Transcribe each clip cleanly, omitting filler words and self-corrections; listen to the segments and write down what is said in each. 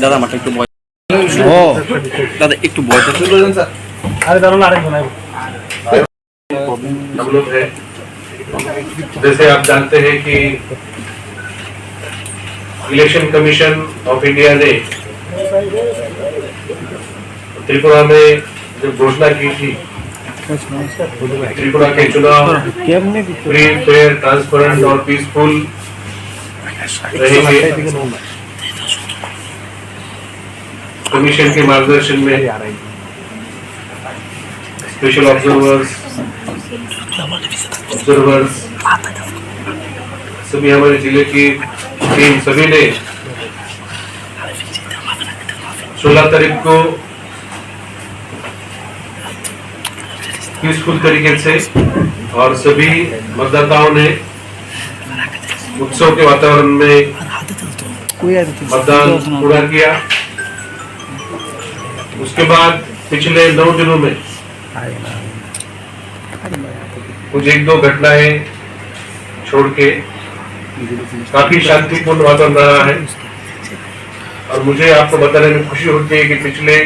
দাদা আমারটা একটু বয় দাদা একটু বয় আরে দাঁড়ান আরেকজন हम लोग हैं जैसे आप जानते हैं कि इलेक्शन कमीशन ऑफ इंडिया ने त्रिपुरा में जो घोषणा की थी त्रिपुरा के चुनाव फ्री फेयर ट्रांसपेरेंट और पीसफुल रहेंगे। कमीशन के मार्गदर्शन में स्पेशल ऑब्जर्वर्स सभी हमारे जिले की टीम सभी ने 16 तारीख को पीसफुल तरीके से और सभी मतदाताओं ने उत्सव के वातावरण में मतदान पूरा किया। उसके बाद पिछले 9 दिनों में कुछ 1-2 घटनाएं छोड़ के काफी शांतिपूर्ण वातावरण रहा है और मुझे आपको बताने में खुशी होती है कि पिछले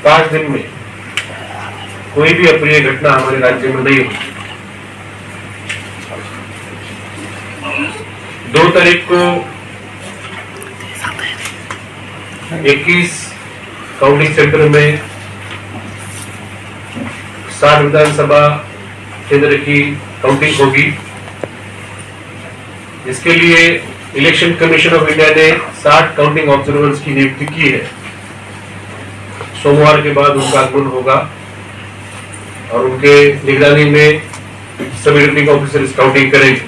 5 दिन में कोई भी अप्रिय घटना हमारे राज्य में नहीं हुई। 2 तारीख को 21 काउंटिंग सेंटर में 60 विधानसभा केंद्र की काउंटिंग होगी। इसके लिए इलेक्शन कमीशन ऑफ इंडिया ने 60 काउंटिंग ऑब्जर्वर्स की नियुक्ति की है। सोमवार के बाद उनका आगमन होगा और उनके निगरानी में सभी रिटर्निंग ऑफिसर्स काउंटिंग करेंगे।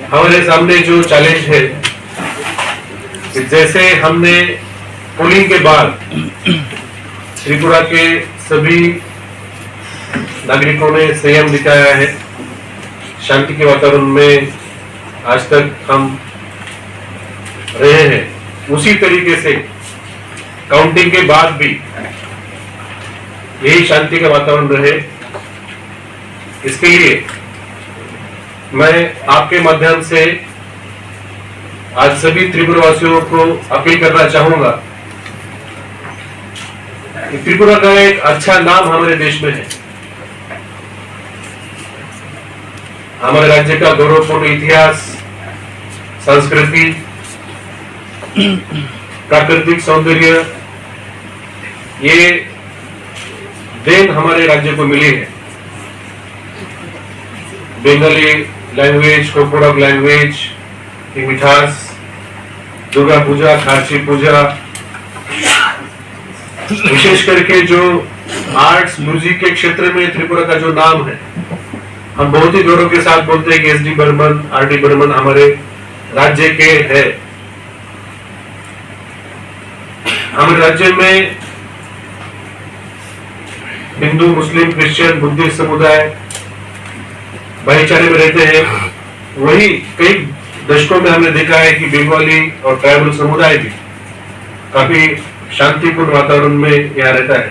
हमारे सामने जो चैलेंज है कि जैसे हमने पोलिंग के बाद त्रिपुरा के सभी नागरिकों ने संयम दिखाया है, शांति के वातावरण में आज तक हम रहे हैं, उसी तरीके से काउंटिंग के बाद भी यही शांति का वातावरण रहे। इसके लिए मैं आपके माध्यम से आज सभी त्रिपुरावासियों को अपील करना चाहूंगा कि त्रिपुरा का एक अच्छा नाम हमारे देश में है। हमारे राज्य का गौरवपूर्ण इतिहास, संस्कृति, प्राकृतिक सौंदर्य, ये देन हमारे राज्य को मिली है। बंगाली लैंग्वेज, कोकोडक लैंग्वेज की मिठास, दुर्गा पूजा, खारसी पूजा, विशेष करके जो आर्ट्स म्यूजिक के क्षेत्र में त्रिपुरा का जो नाम है, हम बहुत ही गौरव के साथ बोलते हैं कि एस.डी. बर्मन, आर.डी. बर्मन हमारे राज्य के है। हमारे राज्य में हिंदू, मुस्लिम, क्रिश्चियन, बुद्धिस्ट समुदाय भाईचारे में रहते हैं। वही कई दशकों में हमने देखा है कि बंगाली और ट्राइबल समुदाय भी काफी शांतिपूर्ण वातावरण में यहाँ रहता है।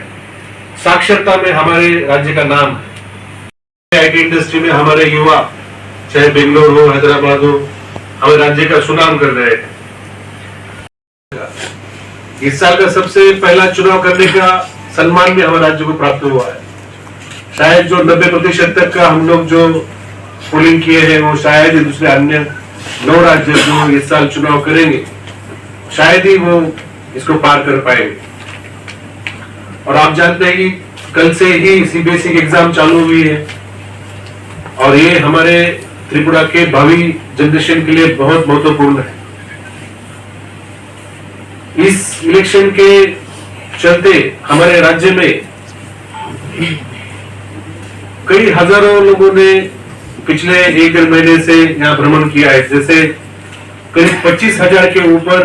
साक्षरता में हमारे राज्य का नाम है। आईटी इंडस्ट्री में हमारे युवा चाहे बेंगलोर हो, हैदराबाद हो, हमारे राज्य का सुनाम कर रहे हैं। इस साल का सबसे पहला चुनाव करने का सम्मान भी हमारे राज्य को प्राप्त हुआ है। शायद जो 90% तक का हम लोग जो पोलिंग किए हैं वो शायद ही दूसरे अन्य 9 राज्य जो इस साल चुनाव करेंगे शायद ही वो इसको पार कर पाएंगे। और आप जानते हैं कि कल से ही सीबीएसई की एग्जाम चालू हुई है और ये हमारे त्रिपुरा के भावी जनरेशन के लिए बहुत महत्वपूर्ण है। इस इलेक्शन के चलते हमारे राज्य में कई हजारों लोगों ने पिछले 1-1.5 महीने से यहाँ भ्रमण किया है। जैसे करीब 25,000 के ऊपर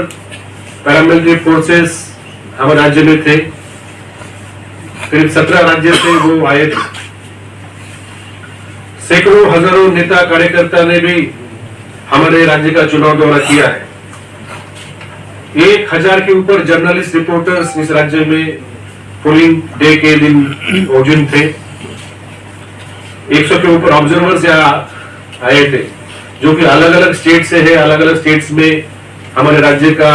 पैरामिलिट्री फोर्सेस हमारे राज्य में थे, करीब 17 राज्य से वो आए थे। सैकड़ों हजारों नेता कार्यकर्ता ने भी हमारे राज्य का चुनाव दौरा किया है। 1,000 के ऊपर जर्नलिस्ट रिपोर्टर्स इस राज्य में पोलिंग डे के दिन मौजूद थे। 100 के ऊपर ऑब्जर्वर्स यहाँ आए थे, जो कि अलग अलग स्टेट से है। अलग अलग स्टेट्स में हमारे राज्य का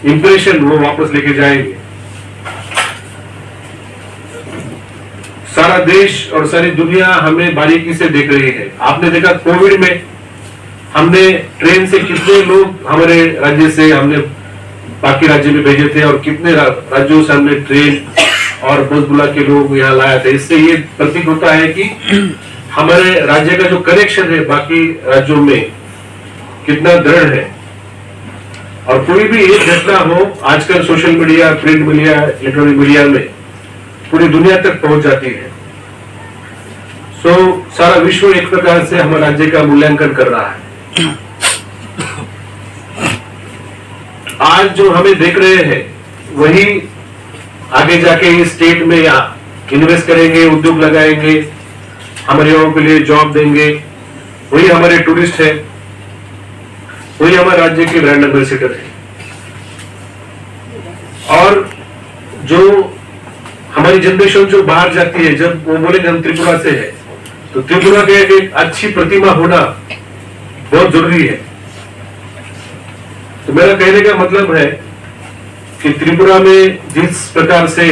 इंप्रेशन वो वापस लेके जाएंगे। सारा देश और सारी दुनिया हमें बारीकी से देख रही है। आपने देखा कोविड में हमने ट्रेन से कितने लोग हमारे राज्य से हमने बाकी राज्य में भेजे थे, और कितने राज्यों से हमने ट्रेन और बस बुला के लोग यहाँ लाया था। इससे ये प्रतीक होता है कि हमारे राज्य का जो कनेक्शन है बाकी राज्यों में कितना दृढ़ है। और कोई भी एक घटना हो, आजकल social media, print media, electronic media में पूरी दुनिया तक पहुंच जाती है। सारा विश्व एक प्रकार से हमारे राज्य का मूल्यांकन कर रहा है। आज जो हमें देख रहे हैं वही आगे जाके इस स्टेट में इन्वेस्ट करेंगे, उद्योग लगाएंगे, हमारे युवाओं के लिए जॉब देंगे। वही हमारे टूरिस्ट है, वही हमारे राज्य के ब्रांड एम्बेसडर है। और जो हमारी जनरेशन जो बाहर जाती है, जब वो बोलेंगे हम त्रिपुरा से है, तो त्रिपुरा के एक अच्छी प्रतिमा होना बहुत जरूरी है। तो मेरा कहने का मतलब है कि त्रिपुरा में जिस प्रकार से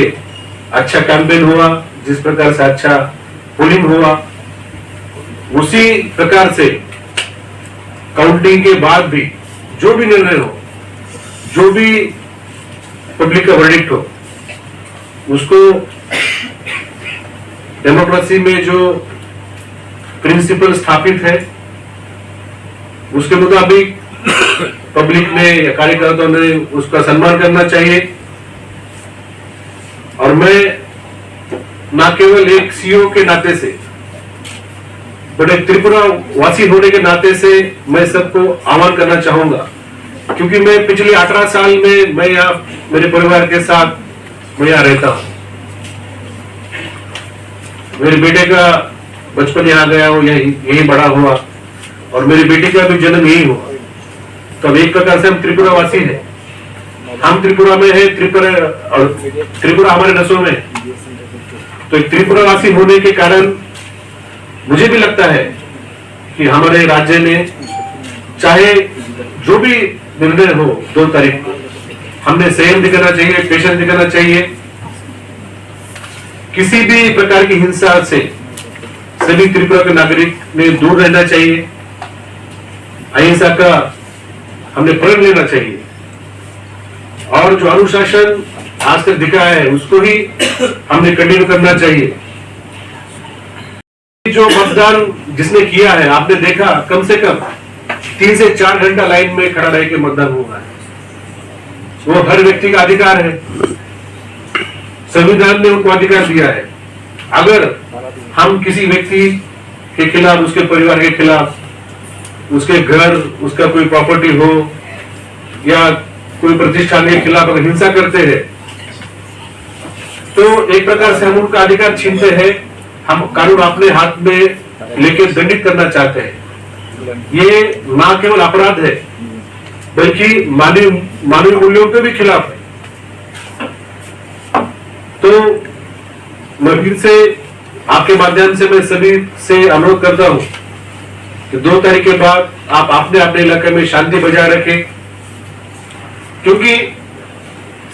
अच्छा कैंपेन हुआ, जिस प्रकार से अच्छा पोलिंग हुआ, उसी प्रकार से काउंटिंग के बाद भी जो भी निर्णय हो, जो भी पब्लिक का वर्डिक्ट हो, उसको डेमोक्रेसी में जो प्रिंसिपल स्थापित है उसके मुताबिक पब्लिक ने या कार्यकर्ताओं ने उसका सम्मान करना चाहिए। और मैं न केवल एक सीईओ के नाते से, बट एक त्रिपुरा वासी होने के नाते से मैं सबको आह्वान करना चाहूंगा, क्योंकि मैं पिछले 18 साल में मैं यहाँ मेरे परिवार के साथ मैं यहाँ रहता हूं। मेरे बेटे का बचपन यहाँ गया हो, यही बड़ा हुआ, और मेरी बेटी का भी जन्म यही हुआ। तो एक प्रकार से हम त्रिपुरा वासी हैं। हम त्रिपुरा में है, त्रिपुरा हमारे नसों में। तो एक त्रिपुरा वासी होने के कारण मुझे भी लगता है कि हमारे राज्य में चाहे जो भी निर्णय हो 2 तारीख को, हमने संयम दिखाना चाहिए, पेशेंस दिखाना चाहिए। किसी भी प्रकार की हिंसा से सभी त्रिपुरा के नागरिक ने दूर रहना चाहिए। अहिंसा का हमने प्रण लेना चाहिए, और जो अनुशासन आज तक दिखा है उसको ही हमने कंटिन्यू करना चाहिए। जो मतदान जिसने किया है, आपने देखा कम से कम 3 से 4 घंटा लाइन में खड़ा रह के मतदान हुआ है। वो हर व्यक्ति का अधिकार है, संविधान ने उनको अधिकार दिया है। अगर हम किसी व्यक्ति के खिलाफ, उसके परिवार के खिलाफ, उसके घर, उसका कोई प्रॉपर्टी हो या कोई प्रतिष्ठान के खिलाफ अगर हिंसा करते हैं, तो एक प्रकार से हम उनका अधिकार छीनते हैं। हम कानून अपने हाथ में लेके दंडित करना चाहते हैं। ये न केवल अपराध है, बल्कि मानवीय मूल्यों के भी खिलाफ है। तो मैं फिर से आपके माध्यम से मैं सभी से अनुरोध करता हूं कि 2 तारीख के बाद आप अपने अपने इलाके में शांति बजाय रखें, क्योंकि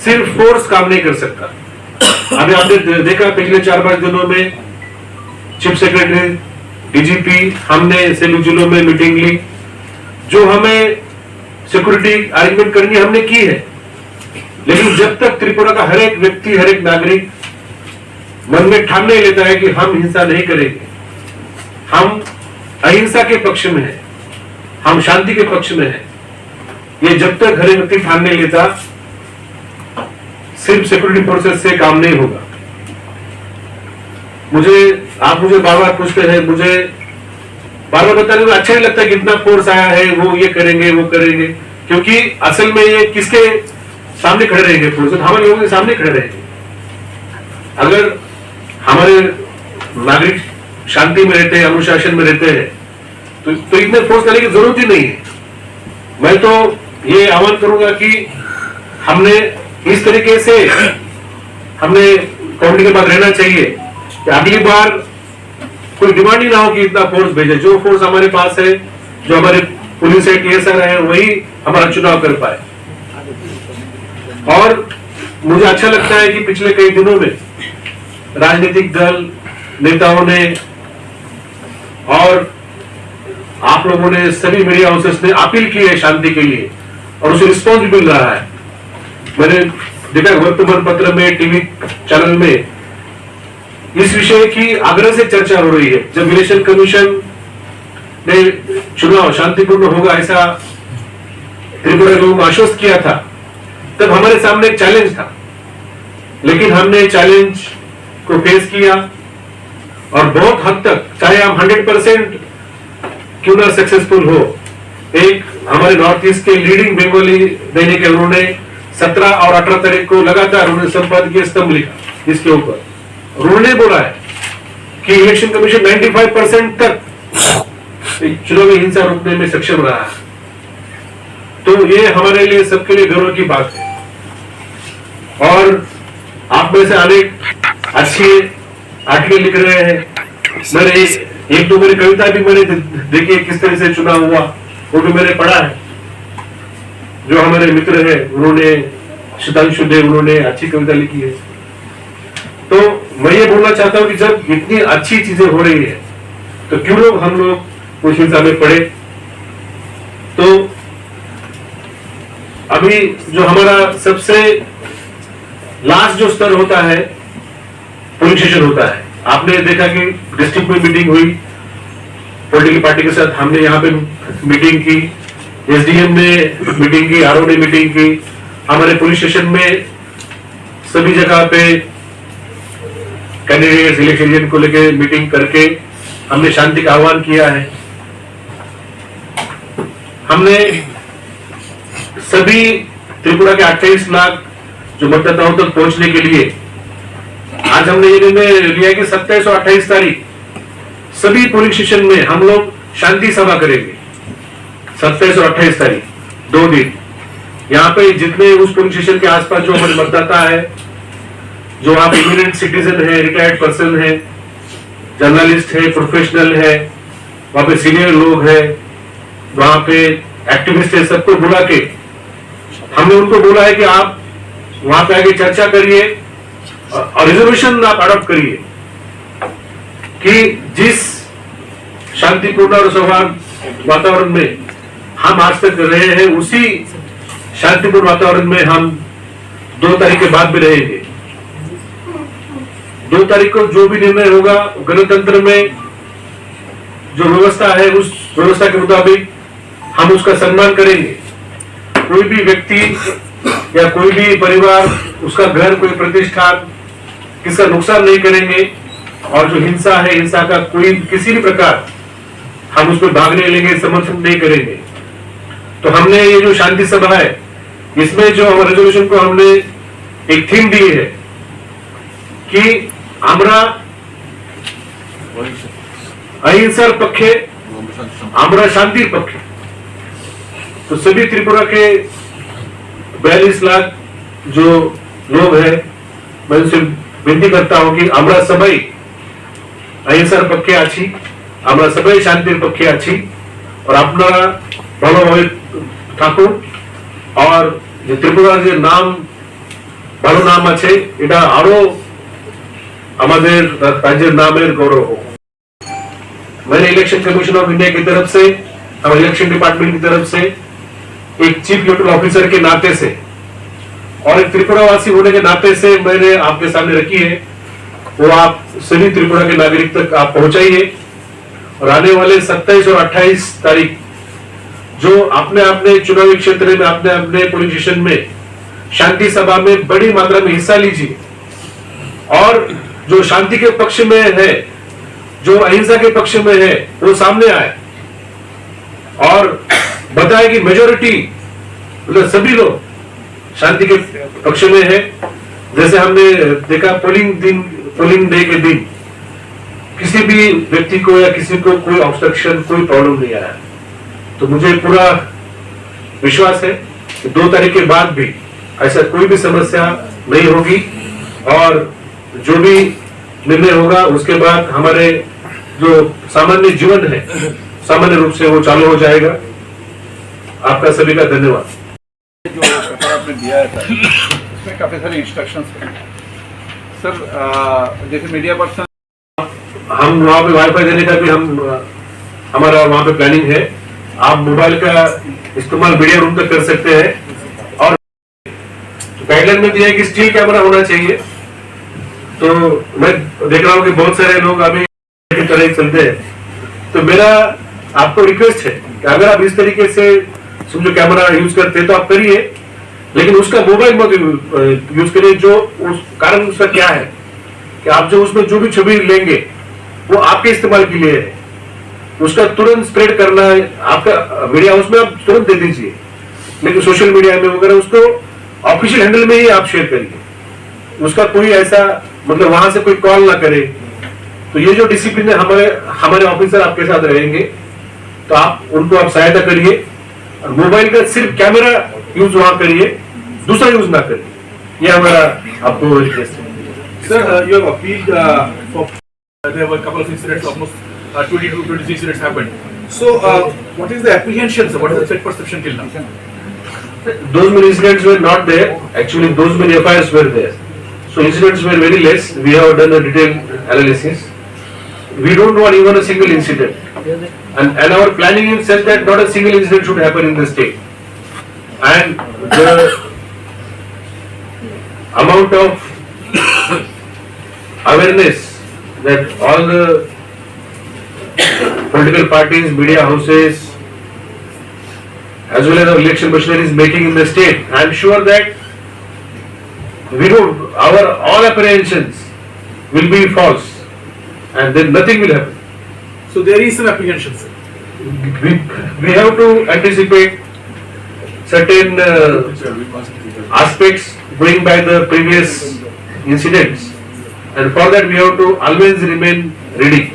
सिर्फ फोर्स काम नहीं कर सकता। अभी आपने देखा पिछले 4-5 दिनों में चीफ सेक्रेटरी, डीजीपी, हमने सभी जिलों में मीटिंग ली। जो हमें सिक्योरिटी अरेंजमेंट करनी हमने की है, लेकिन जब तक त्रिपुरा का हर एक व्यक्ति, हर एक नागरिक मन में ठान नहीं लेता है कि हम हिंसा नहीं करेंगे, हम अहिंसा के पक्ष में है, हम शांति के पक्ष में है, ये जब तक हर एक व्यक्ति ठान नहीं लेता, सिर्फ सिक्योरिटी फोर्सेस से काम नहीं होगा। आप मुझे बार बार पूछते हैं, मुझे बार बार बताने में अच्छा नहीं लगता कि इतना फोर्स आया है, वो ये करेंगे वो करेंगे, क्योंकि असल में ये किसके सामने खड़े रहेंगे? फोर्स हमारे लोगों के सामने खड़े रहेंगे। अगर हमारे नागरिक शांति में रहते हैं, अनुशासन में रहते हैं, तो इतने फोर्स करने की जरूरत ही नहीं है। मैं तो ये आह्वान करूंगा कि हमने इस तरीके से हमने काउंटिंग के बाद रहना चाहिए कि अगली बार कोई डिमांड ही ना हो कि इतना फोर्स भेजे। जो फोर्स हमारे पास है, जो हमारे पुलिस है, TSR है, वही हमारा चुनाव कर पाए। और मुझे अच्छा लगता है कि पिछले कई दिनों में राजनीतिक दल, नेताओं ने और आप लोगों ने, सभी मीडिया हाउसेस ने अपील की है शांति के लिए, और उसे रिस्पॉन्स भी मिल रहा है। मैंने देखा वर्तमान पत्र में, टीवी चैनल में इस विषय की आग्रह से चर्चा हो रही है। जब इलेक्शन कमीशन ने चुनाव शांतिपूर्ण होगा ऐसा त्रिपुरा के लोगों को आश्वस्त किया था, तब हमारे सामने एक चैलेंज था, लेकिन हमने चैलेंज को फेस किया और बहुत हद तक, चाहे हम 100% क्यों ना सक्सेसफुल हो, एक हमारे नॉर्थ ईस्ट के लीडिंग बंगाली दैनिक है, उन्होंने 17 और 18 तारीख को लगातार उन्होंने संपादकीय स्तंभ लिखा इसके ऊपर। उन्होंने बोला है कि इलेक्शन कमीशन 95% तक चुनावी हिंसा रोकने में सक्षम रहा है। तो ये हमारे लिए, सबके लिए गर्व की बात है। और आप में से अनेक अच्छे आर्टिकल लिख रहे हैं। मैंने एक तो मेरी कविता भी मैंने देखी किस तरह से चुनाव हुआ, वो भी मैंने पढ़ा है। जो हमारे मित्र है, उन्होंने, शतांशु देव, उन्होंने अच्छी कविता लिखी है। तो मैं ये बोलना चाहता हूं कि जब इतनी अच्छी चीजें हो रही है, तो क्यों लोग हम लोग उस हिंसा में पड़े। तो अभी जो हमारा सबसे लास्ट जो स्तर होता है, पुलिस स्टेशन होता है। आपने देखा कि डिस्ट्रिक्ट में मीटिंग हुई, पॉलिटिकल पार्टी के साथ हमने यहाँ पे मीटिंग की, SDM ने मीटिंग की, RO ने मीटिंग की, हमारे पुलिस स्टेशन में सभी जगह पे कैंडिडेट्स इलेक्शन को लेकर मीटिंग करके हमने शांति का आह्वान किया है। हमने सभी त्रिपुरा के 28 लाख जो मतदाताओं तक पहुंचने के लिए आज हमने ये निर्णय लिया कि 27 और 28 तारीख सभी पुलिस स्टेशन में हम लोग शांति सभा करेंगे। 27 और 28 तारीख 2 दिन यहाँ पे जितने उस पुलिस स्टेशन के आसपास जो हमारे मतदाता है, जो आप इमिनेंट सिटीजन है, रिटायर्ड पर्सन है, जर्नलिस्ट है, प्रोफेशनल है, वहां पे सीनियर लोग है, वहां पे एक्टिविस्ट है, सबको बुला के हमने उनको बोला है कि आप वहां पे आगे चर्चा करिए और रिजोल्यूशन आप अडॉप्ट करिए कि जिस शांतिपूर्ण और सौहार्द वातावरण में हम आज तक रहे हैं, उसी शांतिपूर्ण वातावरण में हम 2 तारीख के बाद भी रहेंगे। 2 तारीख को जो भी निर्णय होगा, गणतंत्र में जो व्यवस्था है, उस व्यवस्था के मुताबिक हम उसका सम्मान करेंगे। कोई भी व्यक्ति या कोई भी परिवार, उसका घर, कोई प्रतिष्ठान, किसका नुकसान नहीं करेंगे। और जो हिंसा है, हिंसा का कोई किसी भी प्रकार हम उसमें भाग नहीं लेंगे, समर्थन नहीं करेंगे। तो हमने ये जो शांति सभा है, इसमें जो हमारे रेजोल्यूशन को हमने एक थीम दी है कि हमरा अहिंसा पक्षे, हमरा शांति पक्षे। तो सभी त्रिपुरा के 42 लाख जो लोग हैं, मैं उनसे विनती करता हूं कि हमरा सबै अहिंसार पक्षे आछि, আমরা সবাই শান্তির পক্ষে আছি। और আপনারা ভালোভাবে থাকুন। और ত্রিপুরার যে নাম, ভালো নাম আছে, এটা আরো আমাদের রাজ্যের নামের গৌরव हो। मैंने इलेक्शन कमीशन ऑफ इंडिया की तरफ से, हमारे इलेक्शन डिपार्टमेंट की तरफ से, एक चीफ इलेक्टोरल ऑफिसर के नाते से और एक त्रिपुरावासी होने के नाते से मैंने आपके सामने रखी है। वो आप सभी त्रिपुरा के नागरिक तक आप पहुंचाइए। और आने वाले 27 और 28 तारीख जो अपने अपने चुनावी क्षेत्र में, अपने अपने पुलिस स्टेशन में शांति सभा में बड़ी मात्रा में हिस्सा लीजिए। और जो शांति के पक्ष में है, जो अहिंसा के पक्ष में है, वो सामने आए और बताए कि मेजोरिटी, मतलब सभी लोग शांति के पक्ष में है। जैसे हमने देखा पोलिंग डे के दिन किसी भी व्यक्ति को या किसी को कोई ऑब्स्ट्रक्शन, कोई प्रॉब्लम नहीं आया। तो मुझे पूरा विश्वास है कि 2 तारीख के बाद भी ऐसा कोई भी समस्या नहीं होगी। और जो भी निर्णय होगा उसके बाद हमारे जो सामान्य जीवन है सामान्य रूप से वो चालू हो जाएगा। आपका सभी का धन्यवाद। जो पेपर आपने दिया है सर, उसमें काफ़ी सारे इंस्ट्रक्शंस हैं सर। जैसे मीडिया पर्सन हम वहाँ पे वाईफाई देने का भी हमारा वहाँ पे प्लानिंग है। आप मोबाइल का इस्तेमाल मीडिया रूम तक कर सकते हैं और गाइडलाइन में दिया है कि स्टील कैमरा होना चाहिए। तो मैं देख रहा हूँ कि बहुत सारे लोग अभी इस तरह चलते हैं। तो मेरा आपको रिक्वेस्ट है कि अगर आप इस तरीके से समझो कैमरा यूज करते हैं तो आप करिए, लेकिन उसका मोबाइल मत यूज करिए। जो उस कारण उसका क्या है कि आप जो उसमें जो भी छवि लेंगे वो आपके इस्तेमाल के लिए है। उसका तुरंत स्प्रेड करना आपका मीडिया हाउस में आप तुरंत दे दीजिए, लेकिन सोशल मीडिया में वगैरह उसको ऑफिशियल हैंडल में ही आप शेयर करिए। उसका कोई ऐसा मतलब वहां से कोई कॉल ना करे। तो ये जो डिसिप्लिन है हमारे ऑफिसर आपके साथ रहेंगे, तो आप उनको आप सहायता करिए और मोबाइल का सिर्फ कैमरा यूज वहां करिए, दूसरा यूज ना करिए। ये हमारा आपको रिक्वेस्ट है। Sir, you have appealed for there were a couple of incidents, almost 20 to 23 incidents happened. So, what is the apprehension, sir? What is the threat perception till now? Those many incidents were not there. Actually, those many FIRs were there. So incidents were very less. We have done a detailed analysis. We don't want even a single incident. And our planning is such that not a single incident should happen in the state. And the amount of awareness that all the political parties, media houses, as well as our election machinery is making in the state, I am sure that all apprehensions will be false, and then nothing will happen. So there is some apprehension, sir. We have to anticipate certain aspects going by the previous incidents, and for that we have to always remain ready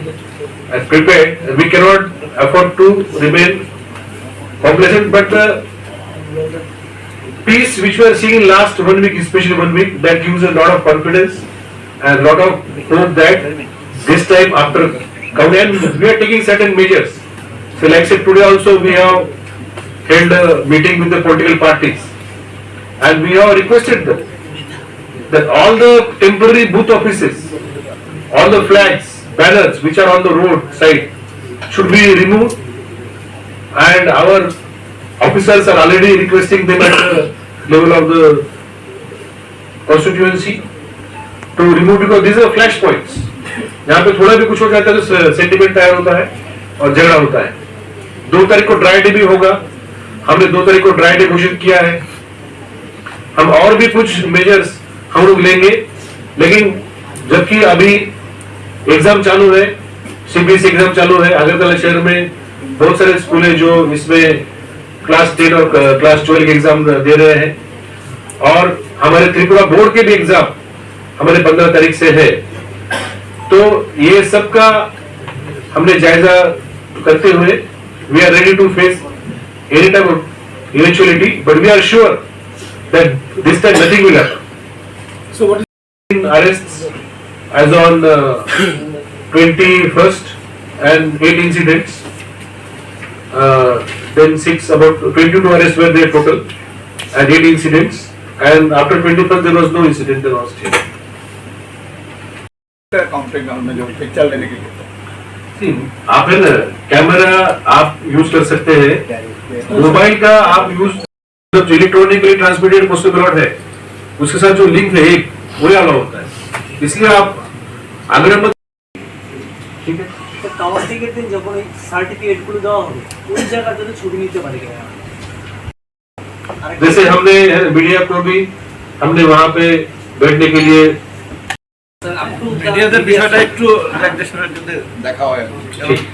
and prepared. We cannot afford to remain complacent, but the peace which we are seeing in last 1 week, especially 1 week, that gives a lot of confidence and lot of hope that this time after coming, we are taking certain measures. So like I said, today also we have held a meeting with the political parties, and we have requested them that all the temporary booth offices, all the flags, banners which are on the road side should be removed, and our officers are already requesting them at the level of the constituency to remove, because these are flash points. यहाँ पे थोड़ा भी कुछ हो जाता है तो sentiment तैयार होता है और झगड़ा होता है। 2 तारीख को ड्राई डे भी होगा। हमने 2 तारीख को ड्राई डे घोषित किया है। हम और भी कुछ मेजर्स हम लोग लेंगे, लेकिन जबकि अभी एग्जाम चालू है, सीबीएसई एग्जाम चालू है। अगरतला शहर में बहुत सारे स्कूल है जो इसमें क्लास 10 और क्लास 12 के एग्जाम दे रहे हैं, और हमारे त्रिपुरा बोर्ड के भी एग्जाम हमारे 15 तारीख से है। तो ये सबका हमने जायजा करते हुए we are ready to face any type of eventuality, but we are sure that this time nothing will happen. So what is Arrests as on 21st and 8 incidents. Then about 22 arrests were there total and 8 incidents. And after 21st there was no incident in Australia. Counting में जो picture लेने के लिए आप है ना camera आप use कर सकते हैं, मोबाइल का आप यूज जो इलेक्ट्रॉनिकली ट्रांसमिटेड पोस्टल बैलॉट है उसके साथ जो लिंक है एक वही अलाउ होता है, इसलिए आप आग्रह मत। ठीक है, তো কাউন্টিংয়ের দিন যখন এই সার্টিফিকেটগুলো দেওয়া হবে ওই জায়গাতে তো ছবি নিতে পারে কিনা? जैसे हमने मीडिया को भी हमने वहाँ पे बैठने के लिए মিডিয়াদের বিষয়টা একটু রিল্যাক্সেশনের জন্য দেখা হয় এবং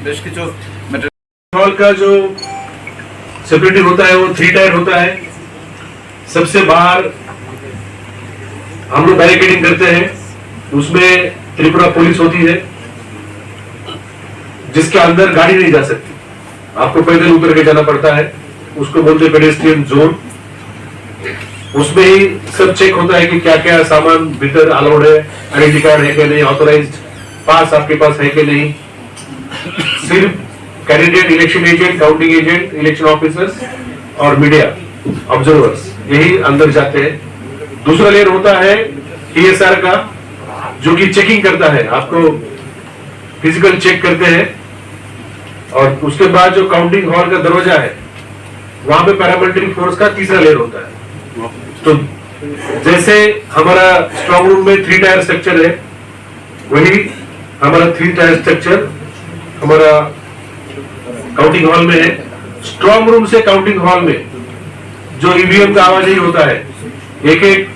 বেশ কিছু हॉल का जो सिक्योरिटी होता है वो 3 टायर होता है। सबसे बाहर हम लोग बैरिकेडिंग करते हैं, उसमें त्रिपुरा पुलिस होती है जिसके अंदर गाड़ी नहीं जा सकती, आपको पैदल उतर के जाना पड़ता है। उसको बोलते हैं पेडेस्ट्रियन जोन। उसमें ही सब चेक होता है कि क्या क्या सामान भीतर अलाउड है, आइडेंटिटी कार्ड है कि नहीं, ऑथोराइज्ड पास आपके पास है कि नहीं, सिर्फ candidate, election agent, counting agent, election officers और मीडिया ऑब्जर्वर्स यही अंदर जाते हैं। दूसरा लेयर होता है TSR का, जो कि चेकिंग करता है, आपको फिजिकल चेक करते हैं। और उसके बाद जो काउंटिंग हॉल का दरवाजा है वहां पे पैरामिलिट्री फोर्स का तीसरा लेयर होता है। तो जैसे हमारा स्ट्रॉन्ग रूम में 3 टायर स्ट्रक्चर है, वही हमारा 3 टायर स्ट्रक्चर हमारा काउंटिंग हॉल में है। स्ट्रॉन्ग रूम से काउंटिंग हॉल में जो ईवीएम का आवाज ही होता है, एक एक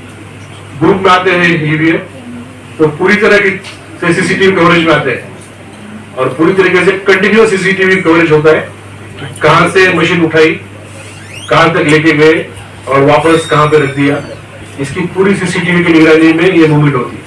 ग्रुप में आते हैं ईवीएम, तो पूरी तरह की से सीसीटीवी कवरेज में आते हैं और पूरी तरीके से कंटिन्यूअस सीसीटीवी कवरेज होता है। कहां से मशीन उठाई, कहां तक लेके गए और वापस कहां पे रख दिया, इसकी पूरी सीसीटीवी की निगरानी में ये मूवमेंट होती है।